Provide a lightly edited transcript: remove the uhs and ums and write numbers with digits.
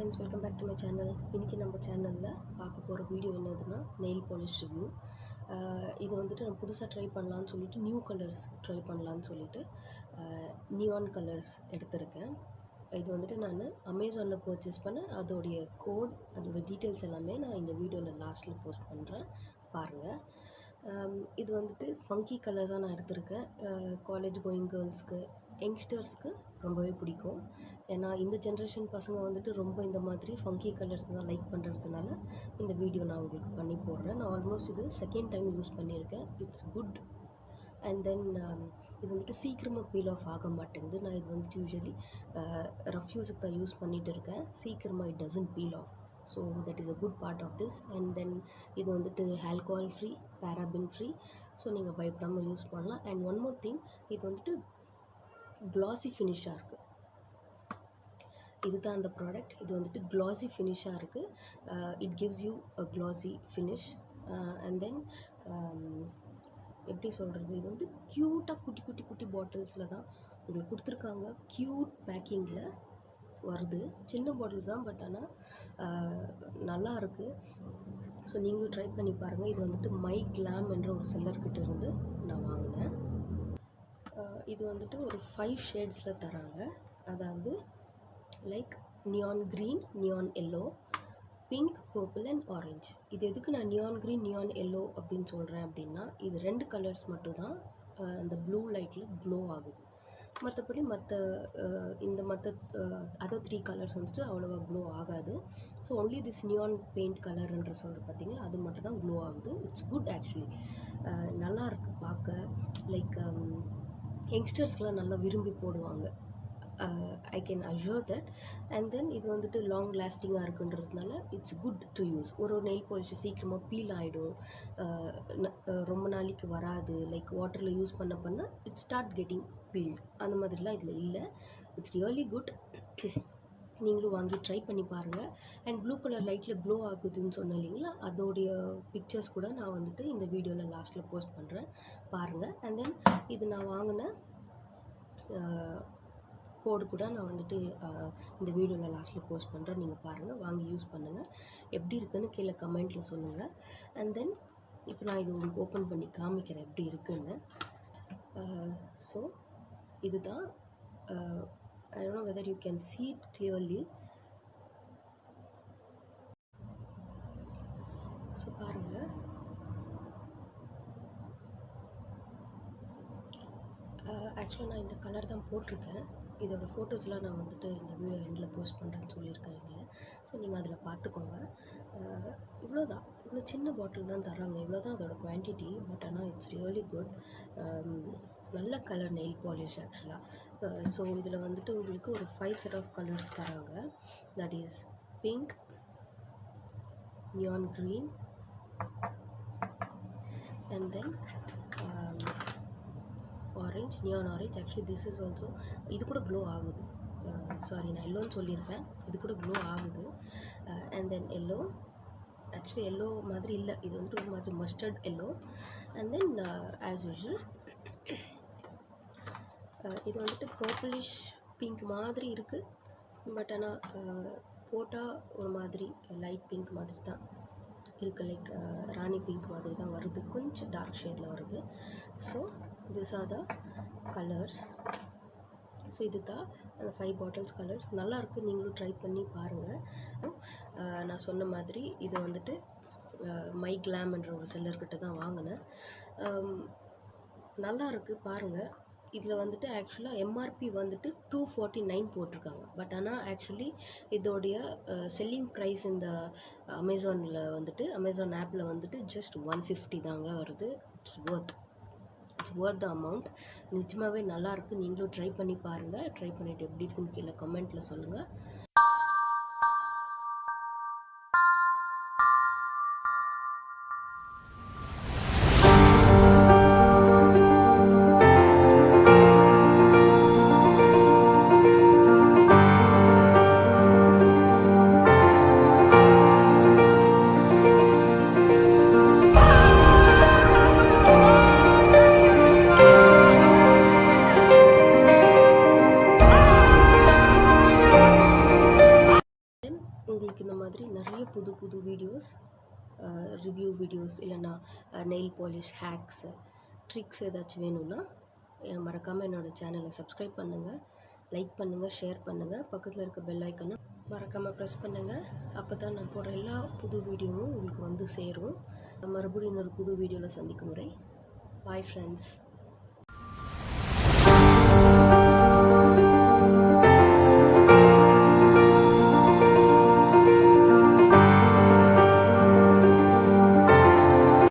Friends, welcome back to my channel. இன்றைக்கி நம்ம சேனலில் பார்க்க போகிற வீடியோ என்னதுன்னா நெயில் பாலிஷ் ரிவ்யூ. இது வந்துட்டு நான் புதுசாக ட்ரை பண்ணலான்னு சொல்லிட்டு நியூ கலர்ஸ் ட்ரை பண்ணலான்னு சொல்லிட்டு நியான் கலர்ஸ் எடுத்திருக்கேன். இது வந்துட்டு நான் அமேசானில் பர்ச்சேஸ் பண்ண அதோடைய கோட், அதோடய டீட்டெயில்ஸ் எல்லாமே நான் இந்த வீடியோவில் லாஸ்ட்டில் போஸ்ட் பண்ணுறேன், பாருங்கள். இது வந்துட்டு ஃபங்கி கலர்ஸாக நான் எடுத்திருக்கேன். காலேஜ் கோயிங் கேர்ள்ஸ்க்கு, யங்ஸ்டர்ஸ்க்கு ரொம்பவே பிடிக்கும். ஏன்னா இந்த ஜென்ரேஷன் பசங்க வந்துட்டு ரொம்ப இந்த மாதிரி ஃபங்கி கலர்ஸ் தான் லைக் பண்ணுறதுனால இந்த வீடியோ நான் உங்களுக்கு பண்ணி போடுறேன். நான் ஆல்மோஸ்ட் இது செகண்ட் டைம் யூஸ் பண்ணியிருக்கேன். It's good. அண்ட் தென் இது வந்துட்டு சீக்கிரமாக பீல் ஆஃப் ஆக மாட்டேங்குது. நான் இது வந்துட்டு யூஸ்வலி ரஃப் யூஸுக்கு தான் யூஸ் பண்ணிகிட்டு இருக்கேன். சீக்கிரமாக it doesn't peel off. So that is a good part of this. And then இது வந்துட்டு alcohol free, paraben free. So நீங்கள் பயப்படாமல் யூஸ் பண்ணலாம். அண்ட் ஒன் மோர் திங், இது வந்துட்டு க்ளாஸி ஃபினிஷாக இருக்குது. இதுதான் அந்த ப்ராடக்ட். இது வந்துட்டு க்ளாஸி ஃபினிஷாக இருக்குது. It gives you a glossy finish. And then எப்படி சொல்கிறது, இது வந்து க்யூட்டாக குட்டி குட்டி குட்டி பாட்டில்ஸில் தான் உங்களுக்கு கொடுத்துருக்காங்க. க்யூட் பேக்கிங்கில் வருது. சின்ன பாட்டில்ஸ் தான், பட் ஆனால் நல்லா இருக்குது. ஸோ நீங்களும் ட்ரை பண்ணி பாருங்கள். இது வந்துட்டு மை கிளாம் என்ற ஒரு செல்லர்கிட்ட இருந்து நான் வாங்கினேன். இது வந்துட்டு ஒரு 5 ஷேட்ஸில் தராங்க. அதாவது like neon green, neon yellow, pink, purple and orange. இது எதுக்கு நான் நியான் க்ரீன், நியான் எல்லோ அப்படின்னு சொல்கிறேன் அப்படின்னா, இது 2 கலர்ஸ் மட்டும் தான் அந்த ப்ளூ லைட்டில் க்ளோ ஆகுது. மற்றபடி மற்ற அதர் 3 கலர்ஸ் வந்துட்டு அவ்வளோவா க்ளோ ஆகாது. So only this neon paint கலர்ன்ற சொல்கிற பார்த்தீங்களா, அது மட்டும் தான் க்ளோ ஆகுது. It's good actually. நல்லா இருக்குது பார்க்க. லைக் யங்ஸ்டர்ஸ்க்கெலாம் நல்லா விரும்பி போடுவாங்க. I can assure that. And then இது வந்துட்டு லாங் லாஸ்டிங்காக இருக்குன்றதுனால இட்ஸ் குட் டு யூஸ். ஒரு நெயில் பாலிஷ் சீக்கிரமாக பீல் ஆகிடும், ரொம்ப நாளைக்கு வராது. லைக் வாட்டரில் யூஸ் பண்ண இட் ஸ்டார்ட் கெட்டிங் பீல்ட். அந்த மாதிரிலாம் இதில் இல்லை. It's really good. நீங்களும் வாங்கி ட்ரை பண்ணி பாருங்கள். அண்ட் ப்ளூ கலர் லைட்டில் க்ளோ ஆகுதுன்னு சொன்னேன் இல்லைங்களா, அதோடைய பிக்சர்ஸ் கூட நான் வந்துட்டு இந்த வீடியோவில் லாஸ்ட்டில் போஸ்ட் பண்ணுறேன், பாருங்கள். அண்ட் தென் இது நான் வாங்கின கோடு கூட நான் வந்துட்டு இந்த வீடியோவில் லாஸ்ட்டில் போஸ்ட் பண்ணுறேன். நீங்கள் பாருங்கள், வாங்கி யூஸ் பண்ணுங்கள். எப்படி இருக்குன்னு கீழே கமெண்ட்டில் சொல்லுங்கள். அண்ட் தென் இப்போ நான் இது உங்களுக்கு ஓப்பன் பண்ணி காமிக்கிறேன் எப்படி இருக்குன்னு. ஸோ இதுதான். I don't know whether you can see it clearly. So பாருங்கள், ஆக்சுவலாக நான் இந்த கலர் தான் போட்டிருக்கேன். இதோட ஃபோட்டோஸ்லாம் நான் வந்துட்டு இந்த வீடியோ எண்டில் போஸ்ட் பண்ணுறேன்னு சொல்லியிருக்கேன் இல்லை. ஸோ நீங்கள் அதில் பார்த்துக்கோங்க. இவ்வளோதான். இவ்வளோ சின்ன பாட்டில் தான் தராங்க. இவ்வளோ தான் அதோட குவான்டிட்டி. பட் ஆனால் இட்ஸ் ரியலி குட். நல்ல கலர் நெயில் பாலிஷ் ஆக்சுவலாக. ஸோ இதில் வந்துட்டு உங்களுக்கு ஒரு 5 செட் ஆஃப் கலர்ஸ் தராங்க. That is pink, neon green, and then orange, neon orange. Actually this is also, இது கூட க்ளோ ஆகுது. சாரி, நான் எல்லோன்னு சொல்லியிருப்பேன். இது கூட க்ளோ ஆகுது. And then yellow. Actually yellow மாதிரி இல்லை, இது வந்துட்டு ஒரு மாதிரி mustard yellow. And then as usual இது வந்துட்டு பர்பிளிஷ் பிங்க் மாதிரி இருக்குது. பட் ஆனால் போட்டால் ஒரு மாதிரி லைட் பிங்க் மாதிரி தான் இருக்குது. லைக் ராணி பிங்க் மாதிரி தான் வருது. கொஞ்சம் டார்க் ஷேடில் வருது. So this R the colours. So இது தான் அந்த 5 பாட்டில்ஸ் கலர்ஸ். நல்லாயிருக்கு, நீங்களும் ட்ரை பண்ணி பாருங்கள். நான் சொன்ன மாதிரி இது வந்துட்டு மை கிளாம் என்ற ஒரு செல்லர்கிட்ட தான் வாங்கினேன். நல்லா இருக்குது, பாருங்கள். இதில் வந்துட்டு ஆக்சுவலாக எம்ஆர்பி வந்துட்டு 249 போட்டிருக்காங்க. பட் ஆனால் ஆக்சுவலி இதோடைய செல்லிங் ப்ரைஸ் இந்த அமேசானில் வந்துட்டு, அமேசான் ஆப்பில் வந்துட்டு ஜஸ்ட் 150 தாங்க வருது. It's worth the amount. நிஜமாகவே நல்லாயிருக்கு. நீங்களும் ட்ரை பண்ணி பாருங்கள். ட்ரை பண்ணிவிட்டு எப்படி இருக்குன்னு கீழே கமெண்ட்டில் சொல்லுங்கள். வீடியோஸ், ரிவ்யூ வீடியோஸ் இல்லைன்னா நெயில் பாலிஷ் ஹேக்ஸு, ட்ரிக்ஸ் ஏதாச்சும் வேணும்னா மறக்காமல் என்னோடய சேனலை சப்ஸ்கிரைப் பண்ணுங்கள், லைக் பண்ணுங்கள், ஷேர் பண்ணுங்கள். பக்கத்தில் இருக்க பெல் ஐக்கனை மறக்காமல் ப்ரெஸ் பண்ணுங்கள். அப்போ தான் நான் போடுற எல்லா புது வீடியோவும் உங்களுக்கு வந்து சேரும். மறுபடியும் இன்னொரு புது வீடியோவில் சந்திக்கும் முறை பாய் ஃப்ரெண்ட்ஸ்.